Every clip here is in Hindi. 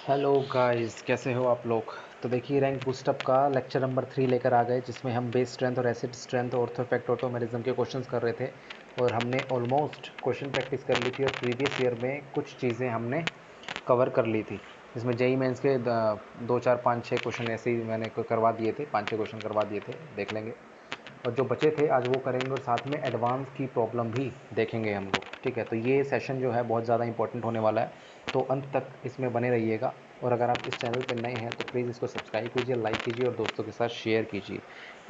हेलो गाइस, कैसे हो आप लोग। तो देखिए, रैंक बूस्टअप का लेक्चर नंबर 3 लेकर आ गए, जिसमें हम बेस स्ट्रेंथ और एसिड स्ट्रेंथ ऑर्थो इफेक्ट ऑटोमेरिज्म के क्वेश्चंस कर रहे थे। और हमने ऑलमोस्ट क्वेश्चन प्रैक्टिस कर ली थी और प्रीवियस ईयर में कुछ चीज़ें हमने कवर कर ली थी, जिसमें जेई मेंस के 2 4 5 6 क्वेश्चन ऐसे ही मैंने करवा दिए थे, 5 6 क्वेश्चन करवा दिए थे, देख लेंगे। और जो बचे थे आज वो करेंगे, और साथ में एडवांस की प्रॉब्लम भी देखेंगे हम लोग। ठीक है, तो ये सेशन जो है बहुत ज़्यादा इंपॉर्टेंट होने वाला है, तो अंत तक इसमें बने रहिएगा। और अगर आप इस चैनल पर नए हैं तो प्लीज़ इसको सब्सक्राइब कीजिए, लाइक कीजिए और दोस्तों के साथ शेयर कीजिए।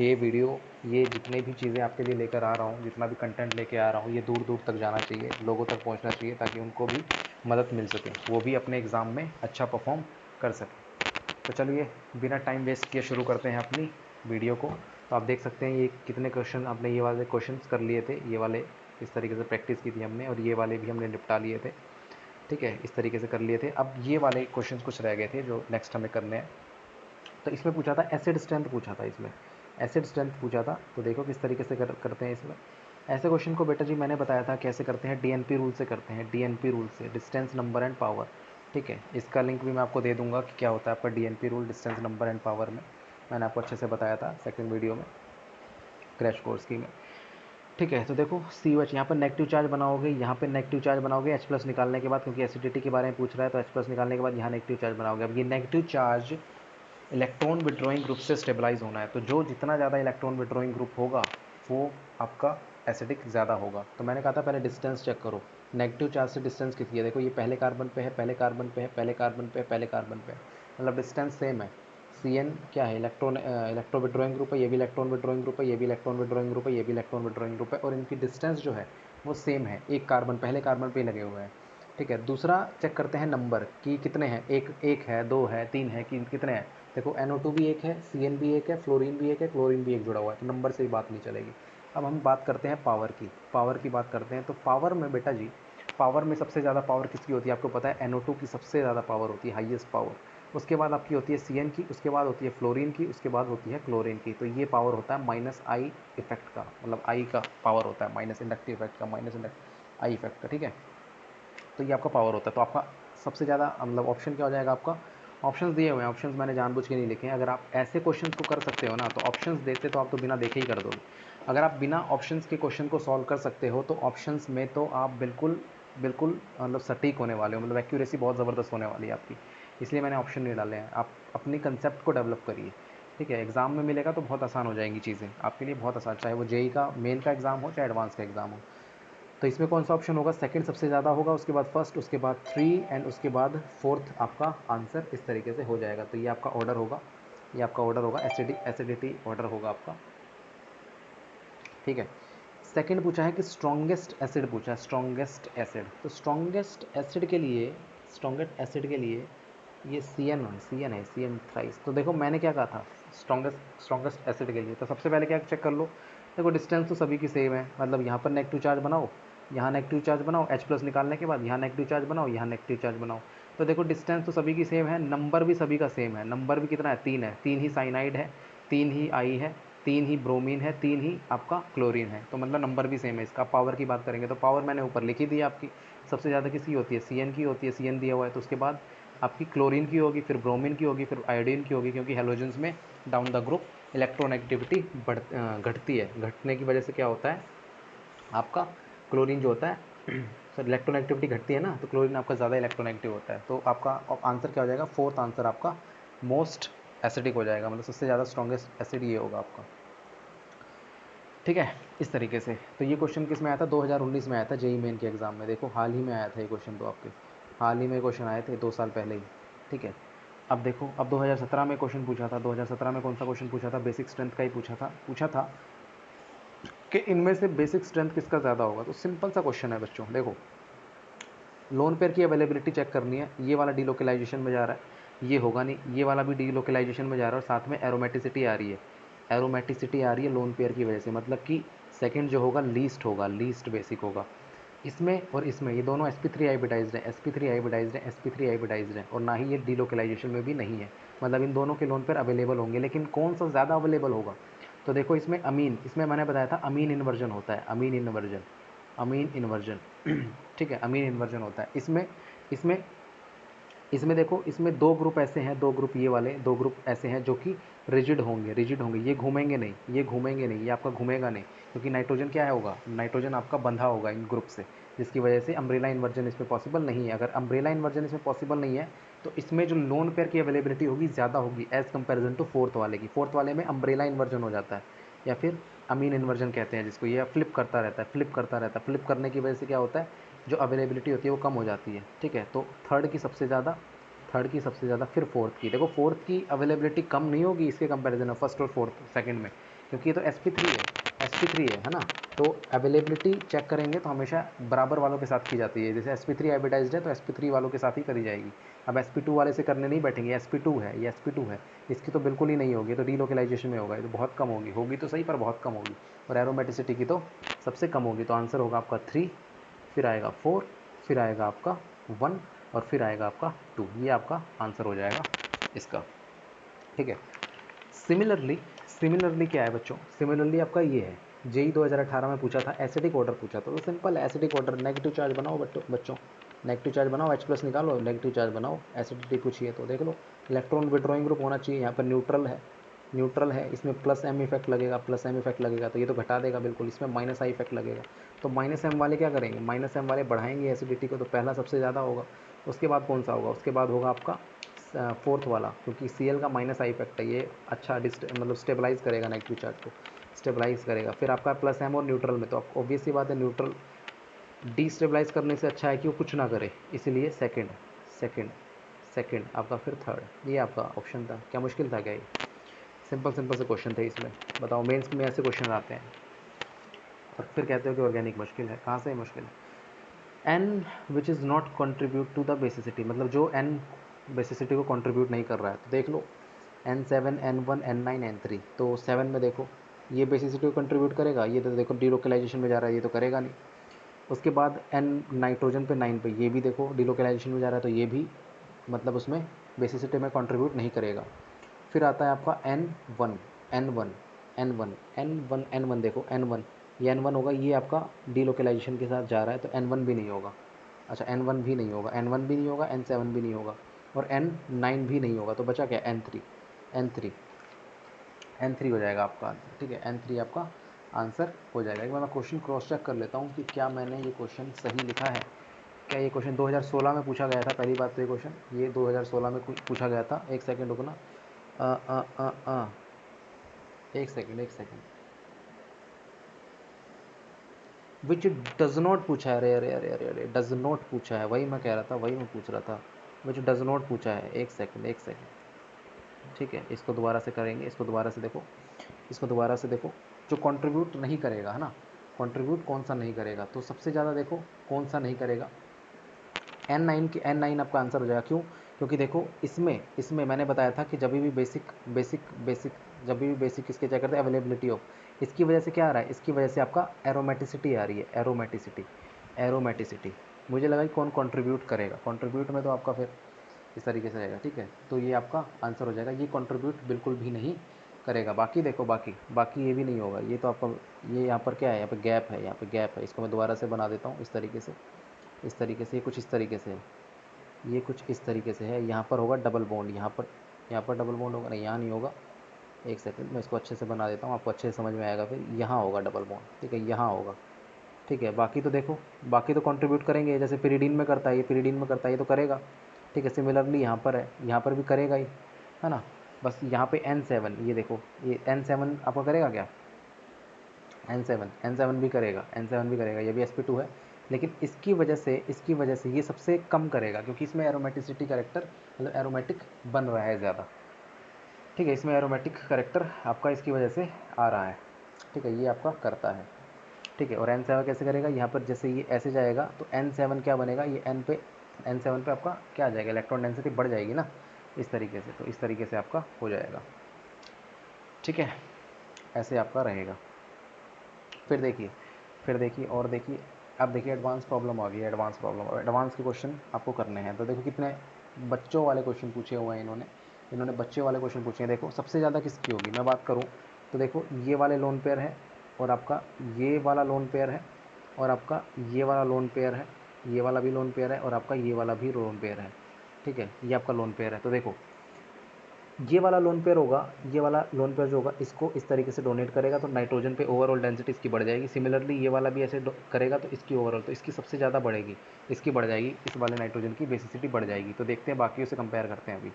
ये वीडियो, ये जितने भी चीज़ें आपके लिए लेकर आ रहा हूँ, जितना भी कंटेंट लेके आ रहा हूँ, ये दूर दूर तक जाना चाहिए, लोगों तक पहुँचना चाहिए, ताकि उनको भी मदद मिल सके, वो भी अपने एग्ज़ाम में अच्छा परफॉर्म कर सकें। तो चलिए, बिना टाइम वेस्ट किए शुरू करते हैं अपनी वीडियो को। तो आप देख सकते हैं ये कितने क्वेश्चन, आपने ये वाले क्वेश्चंस कर लिए थे, ये वाले इस तरीके से प्रैक्टिस की थी हमने, और ये वाले भी हमने निपटा लिए थे। ठीक है, इस तरीके से कर लिए थे। अब ये वाले क्वेश्चंस कुछ रह गए थे जो नेक्स्ट हमें करने हैं। तो इसमें पूछा था एसिड स्ट्रेंथ, पूछा था इसमें एसिड स्ट्रेंथ पूछा था। तो देखो किस तरीके से करते हैं इसमें। ऐसे क्वेश्चन को बेटा जी मैंने बताया था कैसे करते हैं, डीएनपी रूल से करते हैं, डीएनपी रूल से, डिस्टेंस नंबर एंड पावर। ठीक है, इसका लिंक भी मैं आपको दे दूंगा कि क्या होता है आपका DNP rule, distance number and power में। मैंने आपको अच्छे से बताया था सेकंड वीडियो में, क्रैश कोर्स की में। ठीक है, तो देखो सी ओ एच, यहाँ पर नेगेटिव चार्ज बनाओगे, यहाँ पे नेगेटिव चार्ज बनाओगे एच प्लस निकालने के बाद, क्योंकि एसिडिटी के बारे में पूछ रहा है, तो एच प्लस निकालने के बाद यहाँ नेगेटिव चार्ज बनाओगे। अब ये negative charge electron withdrawing group से स्टेबलाइज होना है, तो जो जितना ज़्यादा इलेक्ट्रॉन विड्रॉइंग ग्रुप होगा वो आपका एसिडिक ज़्यादा होगा। तो मैंने कहा था पहले डिस्टेंस चेक करो, नेगेटिव चार्ज से डिस्टेंस कितनी है। देखो ये पहले कार्बन पे है, पहले कार्बन पे है, पहले कार्बन पे है, पहले कार्बन पे है, मतलब डिस्टेंस सेम है। सी एन क्या है, इलेक्ट्रॉन विड्रॉइंग ग्रुप है, ये भी इलेक्ट्रॉन विड्रॉइंग ग्रुप है, ये भी इलेक्ट्रॉन विड्रॉइंग ग्रुप है, ये भी इलेक्ट्रॉन विड्रॉइंग ग्रुप है, और इनकी डिस्टेंस जो है वो सेम है, एक कार्बन पहले कार्बन पे ही लगे हुए हैं। ठीक है, दूसरा चेक करते हैं नंबर कि कितने हैं, एक एक है, दो है, तीन है, कि कितने हैं। देखो NO2 भी एक है, CN भी एक है, फ्लोरीन भी एक है, क्लोरीन भी एक जुड़ा हुआ है, तो नंबर से ही बात नहीं चलेगी। अब हम बात करते हैं पावर की, पावर की बात करते हैं। तो पावर में बेटा जी, पावर में सबसे ज़्यादा पावर किसकी होती है आपको पता है, NO2 की सबसे ज़्यादा पावर होती है, हाईएस्ट पावर। उसके बाद आपकी होती है CN की, उसके बाद होती है फ्लोरीन की, उसके बाद होती है क्लोरीन की। तो ये पावर होता है माइनस आई इफेक्ट का, मतलब आई का पावर होता है, माइनस इंडक्टिव इफेक्ट का, माइनस इंडक्ट आई इफेक्ट का। ठीक है, तो ये आपका पावर होता है। तो आपका सबसे ज़्यादा मतलब ऑप्शन क्या हो जाएगा आपका, ऑप्शंस दिए हुए हैं, ऑप्शंस मैंने जानबूझ के नहीं लिखे हैं। अगर आप ऐसे क्वेश्चंस को कर सकते हो ना, तो ऑप्शंस देते तो आप तो बिना देखे ही कर दोगे। अगर आप बिना ऑप्शंस के क्वेश्चन को सॉल्व कर सकते हो, तो ऑप्शंस में तो आप बिल्कुल बिल्कुल मतलब सटीक होने वाले हो, मतलब एक्यूरेसी बहुत ज़बरदस्त होने वाली है आपकी। इसलिए मैंने ऑप्शन नहीं डाले हैं। आप अपनी कंसेप्ट को डेवलप करिए। ठीक है, एग्ज़ाम में मिलेगा तो बहुत आसान हो जाएंगी चीज़ें आपके लिए, बहुत आसान, चाहे वो जेई का मेन का एग्ज़ाम हो, चाहे एडवांस का एग्ज़ाम हो। तो इसमें कौन सा ऑप्शन होगा, सेकंड सबसे ज़्यादा होगा, उसके बाद फर्स्ट, उसके बाद थ्री, एंड उसके बाद फोर्थ आपका आंसर, इस तरीके से हो जाएगा। तो ये आपका ऑर्डर होगा, ये आपका ऑर्डर होगा, एसिडिटी ऑर्डर होगा आपका। ठीक है, सेकंड पूछा है कि स्ट्रॉन्गेस्ट एसिड पूछा है, स्ट्रॉन्गेस्ट एसिड। तो स्ट्रॉन्गेस्ट एसिड के लिए, स्ट्रॉन्गेस्ट एसिड के लिए ये सी एन थ्राइस। तो देखो मैंने क्या कहा था, स्ट्रॉन्गेस्ट एसिड के लिए, तो सबसे पहले क्या चेक कर लो। देखो डिस्टेंस तो सभी की सेम है, मतलब यहाँ पर नेगेटिव चार्ज बनाओ, यहाँ नेगेटिव चार्ज बनाओ, H प्लस निकालने के बाद यहाँ नेगेटिव चार्ज बनाओ, यहाँ नेगेटिव चार्ज बनाओ। तो देखो डिस्टेंस तो सभी की सेम है, नंबर भी सभी का सेम है। नंबर भी कितना है, 3 है, 3 ही साइनाइड है, 3 ही आई है, 3 ही ब्रोमीन है, 3 ही आपका क्लोरीन है, तो मतलब नंबर भी सेम है इसका। पावर की बात करेंगे तो पावर मैंने ऊपर लिखी दी आपकी, सबसे ज़्यादा किसकी होती है, CN की होती है, CN दिया हुआ है। तो उसके बाद आपकी क्लोरीन की होगी, फिर ब्रोमीन की होगी, फिर आयोडीन की होगी, क्योंकि हेलोजेंस में डाउन द ग्रुप इलेक्ट्रोनेगेटिविटी घटती है। घटने की वजह से क्या होता है आपका, क्लोरीन जो होता है सर इलेक्ट्रोनेगेटिविटी घटती है ना, तो क्लोरीन आपका ज़्यादा इलेक्ट्रोनेगेटिव होता है। तो आपका आंसर क्या हो जाएगा, फोर्थ आंसर आपका मोस्ट एसिडिक हो जाएगा, मतलब सबसे ज़्यादा स्ट्रॉन्गेस्ट एसिड ये होगा आपका। ठीक है, इस तरीके से। तो ये क्वेश्चन किस में आया था, 2019 में आया था जेई मेन के एग्ज़ाम में। देखो हाल ही में आया था ये क्वेश्चन, तो आपके हाल ही में क्वेश्चन आए थे 2 साल पहले ही। ठीक है, अब देखो, अब 2017 में क्वेश्चन पूछा था, 2017 में कौन सा क्वेश्चन पूछा था, बेसिक स्ट्रेंथ का ही पूछा था कि इनमें से बेसिक स्ट्रेंथ किसका ज़्यादा होगा। तो सिंपल सा क्वेश्चन है बच्चों, देखो लोन पेयर की अवेलेबिलिटी चेक करनी है, ये वाला डीलोकलाइजेशन में जा रहा है, ये होगा नहीं, ये वाला भी डीलोकलाइजेशन में जा रहा है, और साथ में एरोमेटिसिटी आ रही है, एरोमेटिसिटी आ रही है लोन पेयर की वजह से, मतलब कि सेकंड जो होगा लीस्ट होगा, लीस्ट बेसिक होगा। इसमें और इसमें ये दोनों sp3 हाइब्रिडाइज्ड है, sp3 हाइब्रिडाइज्ड है, sp3 हाइब्रिडाइज्ड है, और ना ही ये डीलोकलाइजेशन में भी नहीं है, मतलब इन दोनों के लोन पेयर अवेलेबल होंगे, लेकिन कौन सा ज़्यादा अवेलेबल होगा। तो देखो इसमें अमीन, इसमें मैंने बताया था अमीन इन्वर्जन होता है, अमीन इन्वर्जन, अमीन इन्वर्जन ठीक है, अमीन इन्वर्जन होता है इसमें। इसमें इसमें देखो, इसमें दो ग्रुप ऐसे हैं, दो ग्रुप ये वाले, दो ग्रुप ऐसे हैं जो कि रिजिड होंगे, ये घूमेंगे नहीं, ये आपका घूमेगा नहीं, क्योंकि नाइट्रोजन क्या है होगा, नाइट्रोजन आपका बंधा होगा इन ग्रुप से, जिसकी वजह से अम्ब्रेला इन्वर्जन इसमें पॉसिबल नहीं है। अगर अम्ब्रेला इन्वर्जन इसमें पॉसिबल नहीं है तो इसमें जो लोन पेयर की अवेलेबिलिटी होगी ज़्यादा होगी एज़ कंपेरिजन टू फोर्थ वाले की। फोर्थ वाले में अम्ब्रेला इन्वर्जन हो जाता है, या फिर अमीन इन्वर्जन कहते हैं जिसको, ये फ्लिप करता रहता है, फ्लिप करने की वजह से क्या होता है, जो अवेलेबिलिटी होती है वो कम हो जाती है। ठीक है, तो थर्ड की सबसे ज़्यादा, फिर फोर्थ की। देखो फोर्थ की अवेलेबिलिटी कम नहीं होगी इसके कंपैरिजन में फर्स्ट और फोर्थ सेकंड में, क्योंकि ये तो sp3 है ना। तो अवेलेबिलिटी चेक करेंगे तो हमेशा बराबर वालों के साथ की जाती है। जैसे sp3 हाइब्रिडाइज्ड है तो sp3 वालों के साथ ही करी जाएगी। अब sp2 वाले से करने नहीं बैठेंगे, sp2 है, ये sp2 है, इसकी तो बिल्कुल ही नहीं होगी, तो डीलोकलाइजेशन में होगा, ये तो बहुत कम होगी तो सही, पर बहुत कम होगी, और एरोमेटिसिटी की तो सबसे कम होगी। तो आंसर होगा आपका 3, फिर आएगा 4, फिर आएगा आपका 1, और फिर आएगा आपका 2। ये आपका आंसर हो जाएगा इसका। ठीक है, सिमिलरली क्या है बच्चों, सिमिलरली आपका ये है, जेई 2018 में पूछा था, एसिडिक ऑर्डर पूछा था, तो सिंपल है, एसिडिक ऑर्डर, नेगेटिव चार्ज बनाओ बच्चों, नेगेटिव चार्ज बनाओ, H+ निकालो, नेगेटिव चार्ज बनाओ, एसिडिटी पूछी है तो देख लो, इलेक्ट्रॉन विड्रॉइंग ग्रुप होना चाहिए, यहाँ पर न्यूट्रल है, इसमें +m इफेक्ट लगेगा, तो ये तो घटा देगा बिल्कुल, इसमें -i इफेक्ट लगेगा। तो -m वाले क्या करेंगे, -m वाले बढ़ाएंगे एसिडिटी को, तो पहला सबसे ज़्यादा होगा, उसके बाद कौन सा होगा, उसके बाद होगा आपका फोर्थ वाला, क्योंकि Cl का -i इफेक्ट है, ये अच्छा मतलब स्टेबलाइज करेगा, नेगेटिव चार्ज को स्टेबलाइज करेगा। फिर आपका +m और न्यूट्रल में, तो आप ऑब्वियस सी बात है, न्यूट्रल डिस्टेबलाइज करने से अच्छा है कि वो कुछ ना करे, इसीलिए सेकंड आपका, फिर थर्ड। ये आपका ऑप्शन था। क्या मुश्किल था क्या ये? सिंपल से क्वेश्चन थे इसमें, बताओ मेंस में ऐसे क्वेश्चन आते हैं और फिर कहते हो कि ऑर्गेनिक मुश्किल है, कहाँ से मुश्किल है। N which is not contribute to the basicity, मतलब जो एन बेसिसिटी को कंट्रीब्यूट नहीं कर रहा है, तो देख लो N7, N1, N9, N3, तो 7 में देखो ये बेसिसिटी को कंट्रीब्यूट करेगा, ये तो देखो डीलोकलाइजेशन में जा रहा है, ये तो करेगा नहीं। उसके बाद N नाइट्रोजन पे 9 पे, ये भी देखो डीलोकलाइजेशन में जा रहा है, तो ये भी मतलब उसमें बेसिसिटी में कंट्रीब्यूट नहीं करेगा। फिर आता है आपका N1, N1 देखो N1, ये N1 होगा, ये आपका डीलोकलाइजेशन के साथ जा रहा है, तो N1 भी नहीं होगा। अच्छा, N1 भी नहीं होगा, N7 भी नहीं होगा, और N9 भी नहीं होगा, तो बचा क्या, N3 हो जाएगा आपका आंसर। ठीक है, N3 आपका आंसर हो जाएगा। एक बार मैं क्वेश्चन क्रॉस चेक कर लेता हूँ कि क्या मैंने ये क्वेश्चन सही लिखा है। क्या ये क्वेश्चन 2016 में पूछा गया था? पहली बात तो ये क्वेश्चन ये 2016 में पूछा गया था। एक सेकंड रुकना, एक सेकंड, विच डज नॉट पूछा है, अरे डज नॉट पूछा है, वही मैं कह रहा था, वही मैं पूछ रहा था, विच डज नॉट पूछा है। एक सेकंड, ठीक है, इसको दोबारा से करेंगे, इसको दोबारा से देखो, जो कंट्रीब्यूट नहीं करेगा है ना, कंट्रीब्यूट कौन सा नहीं करेगा, तो सबसे ज़्यादा देखो कौन सा नहीं करेगा, N9 आपका आंसर हो जाएगा। क्यों? क्योंकि देखो इसमें मैंने बताया था कि जब भी बेसिक इसके क्या करते हैं, अवेलेबिलिटी ऑफ, इसकी वजह से क्या आ रहा है, इसकी वजह से आपका एरोमेटिसिटी आ रही है, एरोमेटिसिटी। मुझे लगा कि कौन कंट्रीब्यूट करेगा, कंट्रीब्यूट में तो आपका फिर इस तरीके से रहेगा। ठीक है, तो ये आपका आंसर हो जाएगा, ये कंट्रीब्यूट बिल्कुल भी नहीं करेगा। बाकी देखो, बाकी ये भी नहीं होगा, ये तो आपका, ये यहाँ पर क्या है, यहाँ पे गैप है, इसको मैं दोबारा से बना देता हूँ इस तरीके से, ये कुछ इस तरीके से है, ये कुछ इस तरीके से है। यहाँ पर होगा डबल बॉन्ड, यहाँ पर डबल बॉन्ड होगा, नहीं यहाँ नहीं होगा। एक सेकंड, मैं इसको अच्छे से बना देता हूँ, आपको अच्छे से समझ में आएगा। फिर यहाँ होगा डबल बॉन्ड, ठीक है, यहाँ होगा। ठीक है, बाकी तो देखो, बाकी तो कंट्रीब्यूट करेंगे, जैसे पिरीडीन में करता है, ये पिरीडीन में करता है, ये तो करेगा। ठीक है, सिमिलरली यहाँ पर है, यहाँ पर भी करेगा ही, है ना। बस यहाँ पे N7, ये देखो, ये N7 आपका करेगा क्या, N7 भी करेगा, ये भी sp2 है, लेकिन इसकी वजह से ये सबसे कम करेगा, क्योंकि इसमें एरोमेटिसिटी करेक्टर, मतलब एरोमेटिक बन रहा है ज़्यादा। ठीक है, इसमें एरोमेटिक करेक्टर आपका इसकी वजह से आ रहा है। ठीक है, ये आपका करता है। ठीक है, और N7 कैसे करेगा, यहाँ पर जैसे ये ऐसे जाएगा तो N7 क्या बनेगा, ये N7 पे आपका क्या आ जाएगा, इलेक्ट्रॉन डेंसिटी बढ़ जाएगी ना, इस तरीके से, तो इस तरीके से आपका हो जाएगा। ठीक है, ऐसे आपका रहेगा। फिर देखिए और देखिए, अब देखिए एडवांस प्रॉब्लम आ गई है, एडवांस के क्वेश्चन आपको करने हैं। तो देखो कितने बच्चों वाले क्वेश्चन पूछे हुए हैं इन्होंने बच्चे वाले क्वेश्चन पूछे हैं। देखो सबसे ज़्यादा किसकी होगी, मैं बात करूँ तो देखो ये वाले लोन पेयर है, और आपका ये वाला लोन पेयर है, और आपका ये वाला लोन पेयर है, ये वाला भी लोन पेयर है, और आपका ये वाला भी लोन पेयर है। ठीक है, ये आपका लोन पेयर है। तो देखो ये वाला लोन पेयर होगा, ये वाला लोन पेयर जो होगा इसको इस तरीके से डोनेट करेगा तो नाइट्रोजन पे ओवरऑल डेंसिटी इसकी बढ़ जाएगी। सिमिलरली ये वाला भी ऐसे करेगा तो इसकी ओवरऑल, तो इसकी सबसे ज़्यादा बढ़ेगी, इसकी बढ़ जाएगी, इस वाले नाइट्रोजन की बेसिसिटी बढ़ जाएगी। तो देखते हैं बाकियों से कंपेयर करते हैं अभी।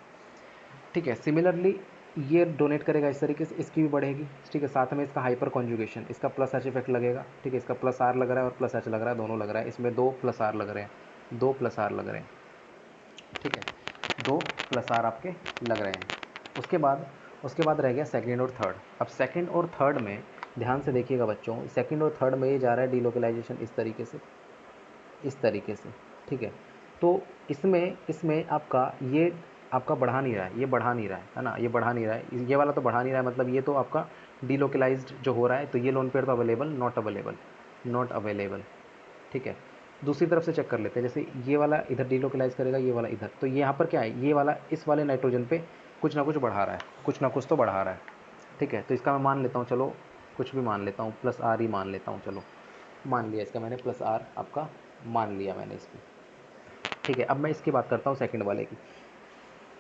ठीक है, सिमिलरली ये डोनेट करेगा इस तरीके से, इसकी भी बढ़ेगी। ठीक है, साथ में इसका हाइपर कॉन्जुगेशन, इसका प्लस एच इफेक्ट लगेगा। ठीक है, इसका प्लस आर लग रहा है और प्लस एच लग रहा है, दोनों लग रहा है। इसमें 2 प्लस आर लग रहे हैं, 2 प्लस आर लग रहे हैं। ठीक है, 2 प्लस आर आपके लग रहे हैं। उसके बाद रह गया सेकंड और थर्ड। अब सेकंड और थर्ड में ध्यान से देखिएगा बच्चों, सेकंड और थर्ड में ये जा रहा है डीलोकलाइजेशन इस तरीके से, इस तरीके से। ठीक है, तो इसमें इसमें आपका ये आपका बढ़ा नहीं रहा है, ये बढ़ा नहीं रहा है ना, ये बढ़ा नहीं रहा है, ये वाला तो बढ़ा नहीं रहा है, मतलब ये तो आपका डीलोकलाइज्ड जो हो रहा है। तो ये लोन पेयर तो available, not available, not available. ठीक है, दूसरी तरफ से चेक कर लेते हैं। जैसे ये वाला इधर डीलोकलाइज करेगा, ये वाला इधर, तो यहाँ पर क्या है, ये वाला इस वाले नाइट्रोजन पे कुछ ना कुछ बढ़ा रहा है, कुछ ना कुछ तो बढ़ा रहा है। ठीक है, तो इसका मैं मान लेता हूँ, चलो कुछ भी मान लेता हूँ, प्लस आर ही मान लेता हूँ। चलो मान लिया इसका मैंने, प्लस आर आपका मान लिया मैंने इसको। ठीक है, अब मैं इसकी बात करता हूँ सेकंड वाले की।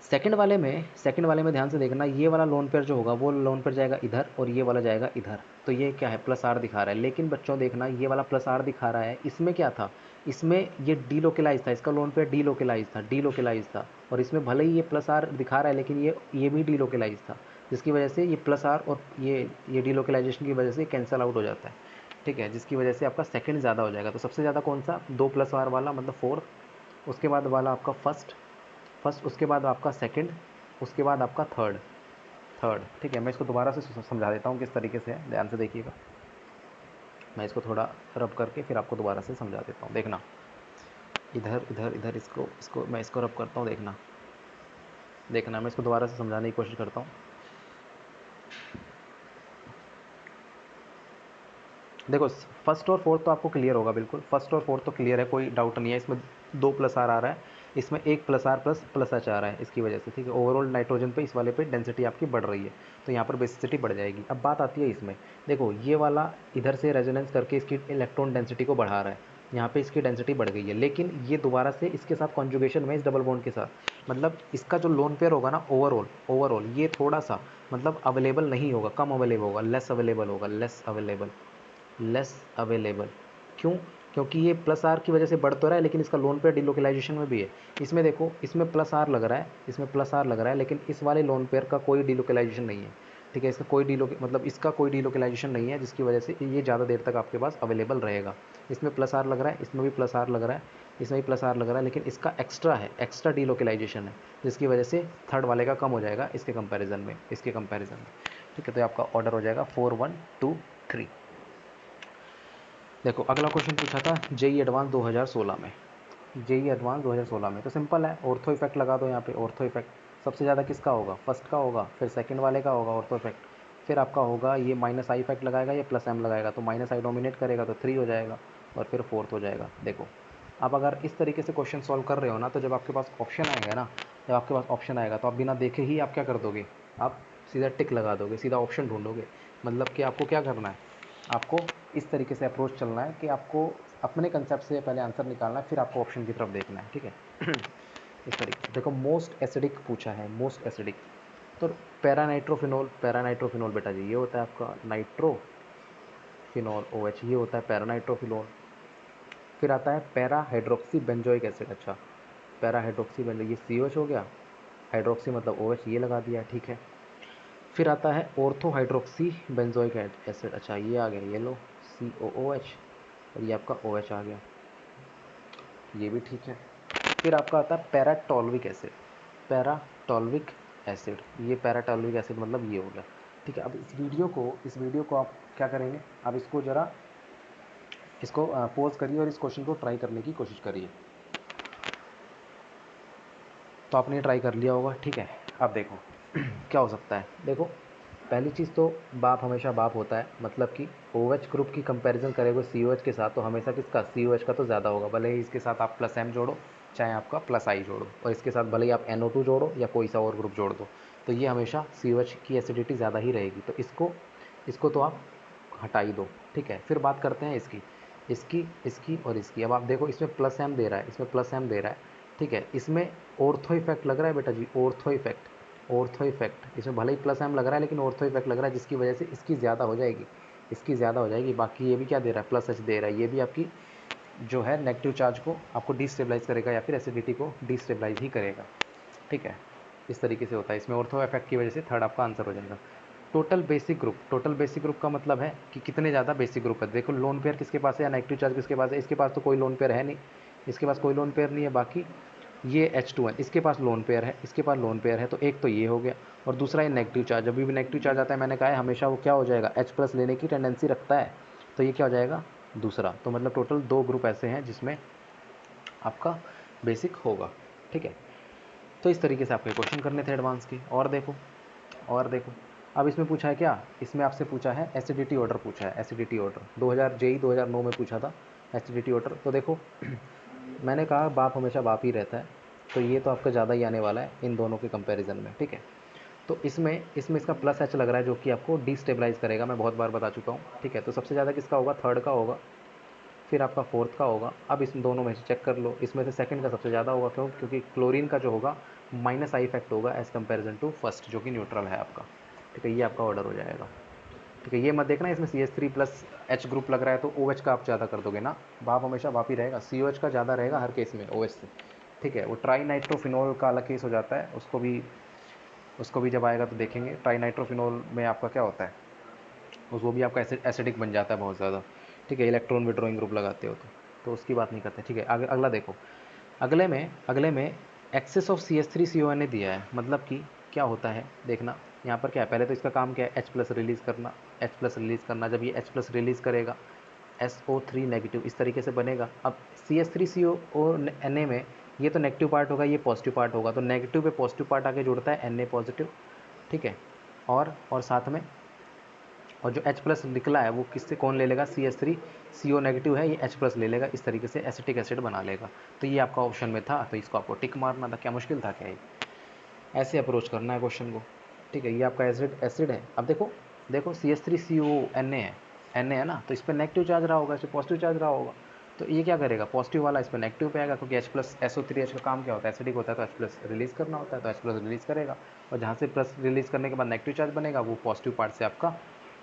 सेकंड वाले में ध्यान से देखना, ये वाला लोन पेयर जो होगा वो लोन पेयर जाएगा इधर और ये वाला जाएगा इधर। तो ये क्या है, प्लस आर दिखा रहा है। लेकिन बच्चों देखना, ये वाला प्लस आर दिखा रहा है, इसमें क्या था, इसमें ये डीलोकलाइज था, इसका लोन पेयर डीलोकलाइज था। और इसमें भले ही ये प्लस आर दिखा रहा है लेकिन ये भी डीलोकलाइज था, जिसकी वजह से ये प्लस आर और ये डीलोकलाइजेशन की वजह से कैंसिल आउट हो जाता है। ठीक है, जिसकी वजह से आपका सेकंड ज़्यादा हो जाएगा। तो सबसे ज़्यादा कौन सा, 2 प्लस आर वाला, मतलब 4। उसके बाद वाला आपका फर्स्ट, उसके बाद आपका सेकंड, उसके बाद आपका थर्ड। ठीक है, मैं इसको दोबारा से समझा देता हूँ किस तरीके से है, ध्यान से देखिएगा। मैं इसको थोड़ा रब करके फिर आपको दोबारा से समझा देता हूँ, देखना। इधर इधर इधर इसको इसको मैं इसको रब करता हूँ, देखना। देखना, मैं इसको दोबारा से समझाने की कोशिश करता हूँ। देखो फर्स्ट और फोर्थ तो आपको क्लियर होगा, बिल्कुल फर्स्ट और फोर्थ तो क्लियर है, कोई डाउट नहीं है। इसमें 2 प्लस आर आ रहा है, इसमें 1 plus R plus plus H आ रहा है, इसकी वजह से। ठीक है, ओवरऑल नाइट्रोजन पे इस वाले पे डेंसिटी आपकी बढ़ रही है, तो यहाँ पर बेसिसिटी बढ़ जाएगी। अब बात आती है इसमें, देखो ये वाला इधर से रेजोनेंस करके इसकी इलेक्ट्रॉन डेंसिटी को बढ़ा रहा है, यहाँ पे इसकी डेंसिटी बढ़ गई है। लेकिन ये दोबारा से इसके साथ कॉन्जुगेशन में, इस डबल बॉन्ड के साथ, मतलब इसका जो लोन पेयर होगा ना, ओवरऑल ये थोड़ा सा मतलब अवेलेबल नहीं होगा, कम अवेलेबल होगा, लेस अवेलेबल। क्यों, क्योंकि ये प्लस आर की वजह से बढ़ तो रहा है लेकिन इसका लोन पेयर डिलोकलाइजेशन में भी है। इसमें देखो, इसमें प्लस आर लग रहा है, इसमें प्लस आर लग रहा है, लेकिन इस वाले लोन पेयर का कोई डिलोकलाइजेशन नहीं है। ठीक है, इसका कोई मतलब इसका कोई डिलोकलाइजेशन नहीं है, जिसकी वजह से ये ज़्यादा देर तक आपके पास अवेलेबल रहेगा। इसमें प्लस आर लग रहा है, इसमें भी प्लस आर लग रहा है, इसमें भी प्लस आर लग रहा है, लेकिन इसका एक्स्ट्रा है, एक्स्ट्रा डिलोकलाइजेशन है, जिसकी वजह से थर्ड वाले का कम हो जाएगा इसके कंपैरिजन में, ठीक है, तो आपका ऑर्डर हो जाएगा 4 1 2 3। देखो अगला क्वेश्चन पूछा था जेई एडवांस 2016 में, जेई एडवांस 2016 में, तो सिंपल है, ऑर्थो इफेक्ट लगा दो यहाँ पे। ऑर्थो इफेक्ट सबसे ज़्यादा किसका होगा, फर्स्ट का होगा, फिर सेकंड वाले का होगा ऑर्थो इफेक्ट, फिर आपका होगा ये माइनस आई इफेक्ट लगाएगा, ये प्लस एम लगाएगा, तो माइनस आई डोमिनेट करेगा तो 3 हो जाएगा, और फिर फोर्थ हो जाएगा। देखो आप अगर इस तरीके से क्वेश्चन सॉल्व कर रहे हो ना, तो जब आपके पास ऑप्शन आएगा ना, जब आपके पास ऑप्शन आएगा तो आप बिना देखे ही आप क्या कर दोगे, आप सीधा टिक लगा दोगे, सीधा ऑप्शन ढूंढोगे। मतलब कि आपको क्या करना है, आपको इस तरीके से अप्रोच चलना है कि आपको अपने कंसेप्ट से पहले आंसर निकालना है, फिर आपको ऑप्शन की तरफ देखना है। ठीक है इस तरीके से देखो, मोस्ट एसिडिक पूछा है, मोस्ट एसिडिक, तो पैरानाइट्रोफिनोल बेटा जी, ये होता है आपका नाइट्रोफिनोल OH, ये होता है पैरानाइट्रोफिनोल। फिर आता है पैरा हाइड्रोक्सी बेंजोइक एसिड, अच्छा पैरा हाइड्रोक्सी बेंजो, ये COH हो गया, हाइड्रोक्सी मतलब OH, ये लगा दिया, ठीक है। फिर आता है ऑर्थो हाइड्रोक्सी बेंजोइक एसिड, अच्छा ये आ गया, ये लो COOH, और ये आपका OH आ गया, ये भी ठीक है। फिर आपका आता है पैराटोल्विक एसिड, पैराटोल्विक एसिड, ये पैराटोल्विक एसिड मतलब ये हो गया। ठीक है, अब इस वीडियो को आप क्या करेंगे, आप इसको ज़रा इसको पॉज करिए और इस क्वेश्चन को ट्राई करने की कोशिश करिए। तो आपने ट्राई कर लिया होगा, ठीक है। अब देखो क्या हो सकता है, देखो पहली चीज़ तो बाप हमेशा बाप होता है, मतलब कि OH ग्रुप की कंपैरिजन करेंगे COH के साथ, तो हमेशा किसका, COH का तो ज़्यादा होगा, भले ही इसके साथ आप प्लस M जोड़ो, चाहे आपका प्लस I जोड़ो, और इसके साथ भले ही आप NO2 जोड़ो या कोई सा और ग्रुप जोड़ दो, तो ये हमेशा COH की एसिडिटी ज़्यादा ही रहेगी। तो इसको इसको तो आप हटा ही दो, ठीक है। फिर बात करते हैं इसकी इसकी इसकी और इसकी। अब आप देखो इसमें प्लस M दे रहा है, इसमें प्लस M दे रहा है, ठीक है। इसमें ऑर्थो इफेक्ट लग रहा है बेटा जी, ऑर्थो इफेक्ट, ऑर्थो इफेक्ट। इसमें भले ही प्लस एम लग रहा है लेकिन ऑर्थो इफेक्ट लग रहा है, जिसकी वजह से इसकी ज़्यादा हो जाएगी, इसकी ज़्यादा हो जाएगी। बाकी ये भी क्या दे रहा है, प्लस एच दे रहा है, ये भी आपकी जो है नेगेटिव चार्ज को आपको डिस्टेबलाइज करेगा या फिर एसिडिटी को डिस्टेबलाइज ही करेगा। ठीक है, इस तरीके से होता है। इसमें ऑर्थो इफेक्ट की वजह से थर्ड आपका आंसर हो जाएगा। Total basic group, total basic group का मतलब है कि कितने ज़्यादा बेसिक ग्रुप है। देखो लोन पेयर किसके पास है या नेगेटिव चार्ज किसके पास है, इसके पास तो कोई लोन पेयर है नहीं, इसके पास कोई लोन पेयर नहीं है। बाकी ये H2 है, इसके पास लोन पेयर है, इसके पास लोन पेयर है, तो एक तो ये हो गया और दूसरा ये नेगेटिव चार्ज। जब भी नेगेटिव चार्ज आता है मैंने कहा है हमेशा वो क्या हो जाएगा, H प्लस लेने की टेंडेंसी रखता है, तो ये क्या हो जाएगा, दूसरा। तो मतलब टोटल 2 ग्रुप ऐसे हैं जिसमें आपका बेसिक होगा। ठीक है, तो इस तरीके से आपके क्वेश्चन करने थे एडवांस के। और देखो, और देखो, अब इसमें पूछा है क्या, इसमें आपसे पूछा है एसिडिटी ऑर्डर, पूछा है एसिडिटी ऑर्डर 2009 में पूछा था एसिडिटी ऑर्डर। तो देखो मैंने कहा बाप हमेशा बाप ही रहता है, तो ये तो आपका ज़्यादा ही आने वाला है इन दोनों के कंपैरिजन में। ठीक है, तो इसमें इसमें इसका प्लस एच लग रहा है जो कि आपको डिस्टेबलाइज करेगा, मैं बहुत बार बता चुका हूँ। ठीक है, तो सबसे ज़्यादा किसका होगा, थर्ड का होगा, फिर आपका फोर्थ का होगा। अब इस दोनों में से चेक कर लो, इसमें से सेकंड का सबसे ज़्यादा होगा, क्यों, क्योंकि क्लोरीन का जो होगा माइनस आई इफेक्ट होगा एज़ कंपेरिजन टू फर्स्ट जो कि न्यूट्रल है आपका। ठीक है, ये आपका ऑर्डर हो जाएगा। ठीक है, ये मत देखना इसमें CH3 प्लस एच ग्रुप लग रहा है तो OH का आप ज़्यादा कर दोगे ना, बाप हमेशा बाप ही रहेगा, COH का ज़्यादा रहेगा हर केस में OH से। ठीक है, वो ट्राई नाइट्रोफिनोल का अलग केस हो जाता है, उसको भी जब आएगा तो देखेंगे। ट्राई नाइट्रोफिनोल में आपका क्या होता है, वो भी आपका एसिडिक बन जाता है बहुत ज़्यादा। ठीक है, इलेक्ट्रॉन विड्रॉइंग ग्रुप लगाते हो तो उसकी बात नहीं करते। ठीक है, आगे अगला देखो, अगले में एक्सेस ऑफ CH3CO ने दिया है, मतलब कि क्या होता है देखना। यहाँ पर क्या है, पहले तो इसका काम क्या है, H प्लस रिलीज़ करना, H प्लस रिलीज़ करना। जब ये H प्लस रिलीज़ करेगा SO3 नेगेटिव इस तरीके से बनेगा। अब CH3CO और Na में ये तो नेगेटिव पार्ट होगा, ये पॉजिटिव पार्ट होगा, तो नेगेटिव पे पॉजिटिव पार्ट आके जुड़ता है Na पॉजिटिव। ठीक है, और साथ में और जो H प्लस निकला है वो किससे कौन ले लेगा, CH3CO नेगेटिव है, ये H प्लस ले लेगा, इस तरीके से एसिटिक एसिड बना लेगा। तो ये आपका ऑप्शन में था, तो इसको आपको टिक मारना था। क्या मुश्किल था क्या, ये ऐसे अप्रोच करना है क्वेश्चन को। ठीक है, ये आपका एसिड है। अब देखो, देखो CH3CO Na है ना, तो इस पर नेगेटिव चार्ज रहा होगा, इस पर पॉजिटिव चार्ज रहा होगा, तो ये क्या करेगा, पॉजिटिव वाला इस पर नेगेटिव पे आएगा, क्योंकि H प्लस SO3H का काम क्या होता है, एसिडिक होता है, तो H प्लस रिलीज़ करना होता है, तो H प्लस रिलीज़ करेगा, और जहाँ से प्लस रिलीज़ करने के बाद नेगेटिव चार्ज बनेगा वो पॉजिटिव पार्ट से आपका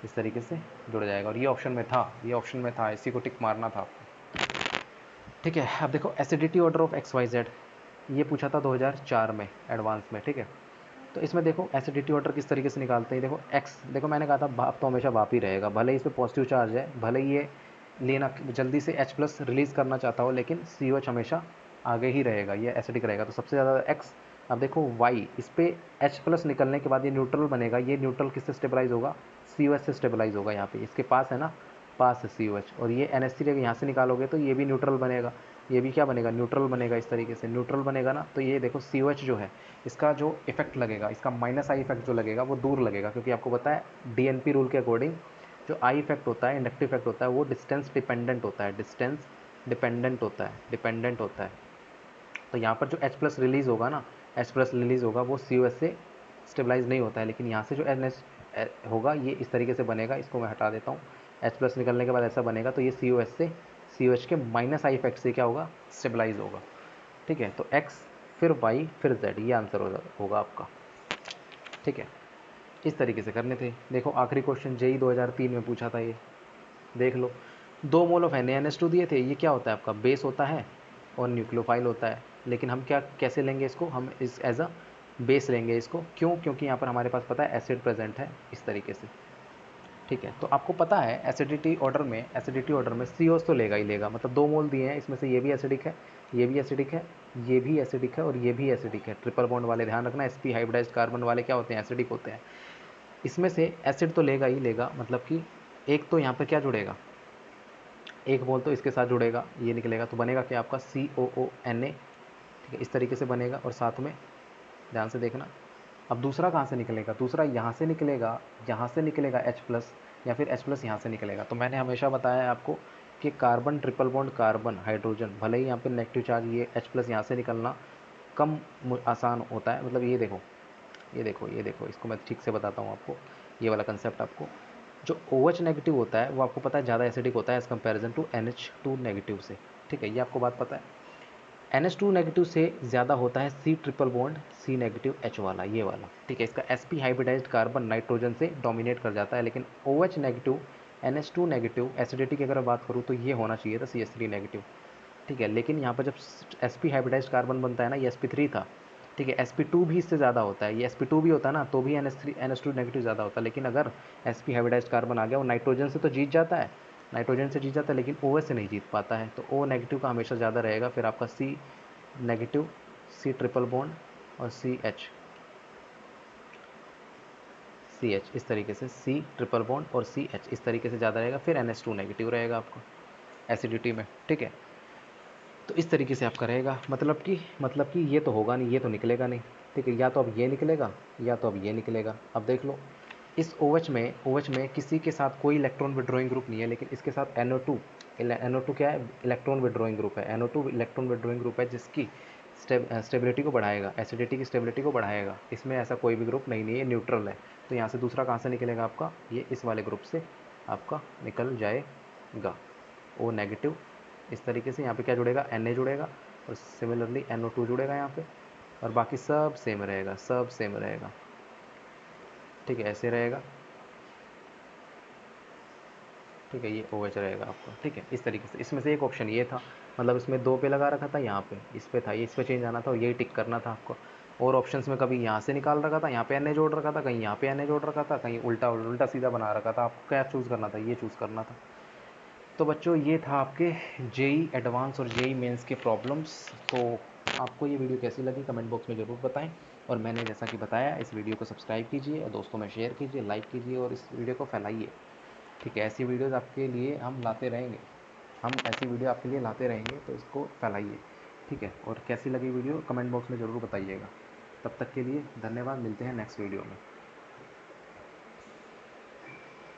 इस तरीके से जुड़ जाएगा। और ये ऑप्शन में था, ये ऑप्शन में था, इसी को टिक मारना था आपको। ठीक है, अब देखो एसिडिटी ऑर्डर ऑफ XYZ, ये पूछा था 2004 में एडवांस में। ठीक है, तो इसमें देखो एसिडिटी ऑर्डर किस तरीके से निकालते हैं। देखो एक्स, देखो मैंने कहा था बाप तो हमेशा बाप ही रहेगा, भले ही इस पर पॉजिटिव चार्ज है, भले ही ये लेना जल्दी से H प्लस रिलीज़ करना चाहता हो, लेकिन COH हमेशा आगे ही रहेगा, ये एसिडिक रहेगा, तो सबसे ज़्यादा एक्स। अब देखो वाई, इस पर H प्लस निकलने के बाद ये न्यूट्रल बनेगा, ये न्यूट्रल किससे स्टेबलाइज होगा, COH से स्टेबलाइज होगा। यहाँ पे इसके पास है ना, पास है COH, और ये NH3 यहाँ से निकालोगे तो ये भी न्यूट्रल बनेगा, ये भी क्या बनेगा, न्यूट्रल बनेगा। इस तरीके से न्यूट्रल बनेगा ना, तो ये देखो COH जो है इसका जो इफेक्ट लगेगा, इसका माइनस आई इफेक्ट जो लगेगा वो दूर लगेगा, क्योंकि आपको पता है DNP रूल के अकॉर्डिंग जो आई इफेक्ट होता है, इंडक्टिव इफेक्ट होता है, वो डिस्टेंस डिपेंडेंट होता है, डिस्टेंस डिपेंडेंट होता है। तो यहाँ पर जो H प्लस रिलीज़ होगा ना, H प्लस रिलीज़ होगा वो COH से स्टेबलाइज नहीं होता है, लेकिन यहाँ से जो NH होगा ये इस तरीके से बनेगा, इसको मैं हटा देता हूँ। H प्लस निकलने के बाद ऐसा बनेगा, तो ये COH के माइनस आई इफेक्ट से क्या होगा, स्टेबलाइज होगा। ठीक है, तो X फिर Y फिर Z, ये आंसर होगा आपका। ठीक है, इस तरीके से करने थे। देखो आखिरी क्वेश्चन JEE 2003 में पूछा था, ये देख लो। 2 मोल ऑफ NaNH2 दिए थे, ये क्या होता है आपका, बेस होता है और न्यूक्लियोफाइल होता है, लेकिन हम क्या कैसे लेंगे इसको, हम इस एज अ बेस लेंगे इसको। क्यों, क्योंकि यहाँ पर हमारे पास पता है एसिड प्रेजेंट है इस तरीके से। ठीक है, तो आपको पता है एसिडिटी ऑर्डर में COs तो लेगा ही लेगा, मतलब 2 मोल दिए हैं, इसमें से ये भी एसिडिक है, ये भी एसिडिक है, ये भी एसिडिक है और ये भी एसिडिक है। ट्रिपल बॉन्ड वाले ध्यान रखना, sp हाइब्रिडाइज्ड कार्बन वाले क्या होते हैं, एसिडिक होते हैं। इसमें से एसिड तो लेगा ही लेगा, मतलब कि एक तो यहाँ पर क्या जुड़ेगा, एक मोल तो इसके साथ जुड़ेगा, ये निकलेगा, तो बनेगा क्या आपका COONA। ठीक है, इस तरीके से बनेगा, और साथ में ध्यान से देखना। अब दूसरा कहाँ से निकलेगा, दूसरा यहाँ से निकलेगा, यहाँ से निकलेगा H प्लस, या फिर H प्लस यहाँ से निकलेगा। तो मैंने हमेशा बताया है आपको कि carbon triple bond carbon hydrogen, भले ही यहाँ पे नेगेटिव चार्ज, ये H प्लस यहाँ से निकलना कम आसान होता है। मतलब ये देखो, इसको मैं ठीक से बताता हूँ आपको, ये वाला कंसेप्ट आपको। जो OH नेगेटिव होता है वो आपको पता है ज़्यादा एसिडिक होता है as comparison to NH2 negative से। ठीक है, ये आपको बात पता है। NH2 नेगेटिव से ज़्यादा होता है C triple bond C negative H वाला, ये वाला, ठीक है। इसका sp हाइब्रिडाइज्ड कार्बन नाइट्रोजन से डोमिनेट कर जाता है, लेकिन OH negative NH2 negative acidity की अगर बात करूँ तो ये होना चाहिए था CH3 नेगेटिव, ठीक है। लेकिन यहाँ पर जब sp हाइब्रिडाइज्ड कार्बन बनता है ना, ये sp3 था, ठीक है। sp2 भी इससे ज़्यादा होता है, ये sp2 भी होता है ना, तो भी NH2 नेगेटिव ज़्यादा होता है। लेकिन अगर sp हाइब्रिडाइज्ड कार्बन आ गया, वो नाइट्रोजन से तो जीत जाता है, नाइट्रोजन से जीत जाता है, लेकिन OH से नहीं जीत पाता है, तो O नेगेटिव का हमेशा ज़्यादा रहेगा। फिर आपका C negative, C triple bond और CH इस तरीके से, C ट्रिपल बॉन्ड और CH इस तरीके से ज़्यादा रहेगा। फिर NH2 नेगेटिव रहेगा आपको एसिडिटी में, ठीक है। तो इस तरीके से आपका रहेगा, मतलब कि ये तो होगा नहीं, ये तो निकलेगा नहीं, ठीक है। या तो अब ये निकलेगा या तो अब ये निकलेगा। अब देख लो, इस OH में किसी के साथ कोई इलेक्ट्रॉन विड्रॉइंग ग्रुप नहीं है, लेकिन इसके साथ NO2 क्या है, इलेक्ट्रॉन विड्रॉइंग ग्रुप है। NO2 इलेक्ट्रॉन विड्रॉइंग ग्रुप है, जिसकी स्टेबिलिटी को बढ़ाएगा, एसिडिटी की स्टेबिलिटी को बढ़ाएगा। इसमें ऐसा कोई भी ग्रुप नहीं है, न्यूट्रल है। तो यहाँ से दूसरा कहाँ से निकलेगा आपका, ये इस वाले ग्रुप से आपका निकल जाएगा, O नेगेटिव। इस तरीके से यहाँ पे क्या जुड़ेगा, Na जुड़ेगा, और सिमिलरली NO2 जुड़ेगा यहाँ पे, और बाकी सब सेम रहेगा, सब सेम रहेगा, ठीक है। ऐसे रहेगा, ठीक है। ये OH रहेगा आपका, ठीक है। इस तरीके से इसमें से एक ऑप्शन ये था, मतलब इसमें 2 पे लगा रखा था, यहाँ पे इस पे था, ये इस पे चेंज आना था, और यही टिक करना था आपको। और ऑप्शंस में कभी यहाँ से निकाल रखा था, यहाँ पे Na जोड़ रखा था, कहीं यहाँ पे Na जोड़ रखा था, कहीं उल्टा उल्टा सीधा बना रखा था। आपको क्या चूज़ करना था, ये चूज़ करना था। तो बच्चों, ये था आपके जेई एडवांस और जेई मेंस के प्रॉब्लम्स। तो आपको ये वीडियो कैसी लगी कमेंट बॉक्स में ज़रूर बताएं, और मैंने जैसा कि बताया, इस वीडियो को सब्सक्राइब कीजिए और दोस्तों में शेयर कीजिए, लाइक कीजिए, और इस वीडियो को फैलाइए, ठीक है। ऐसी वीडियोज़ आपके लिए हम लाते रहेंगे, हम ऐसी वीडियो आपके लिए लाते रहेंगे, तो इसको फैलाइए, ठीक है। और कैसी लगी वीडियो कमेंट बॉक्स में ज़रूर बताइएगा। तब तक के लिए धन्यवाद, मिलते हैं नेक्स्ट वीडियो में।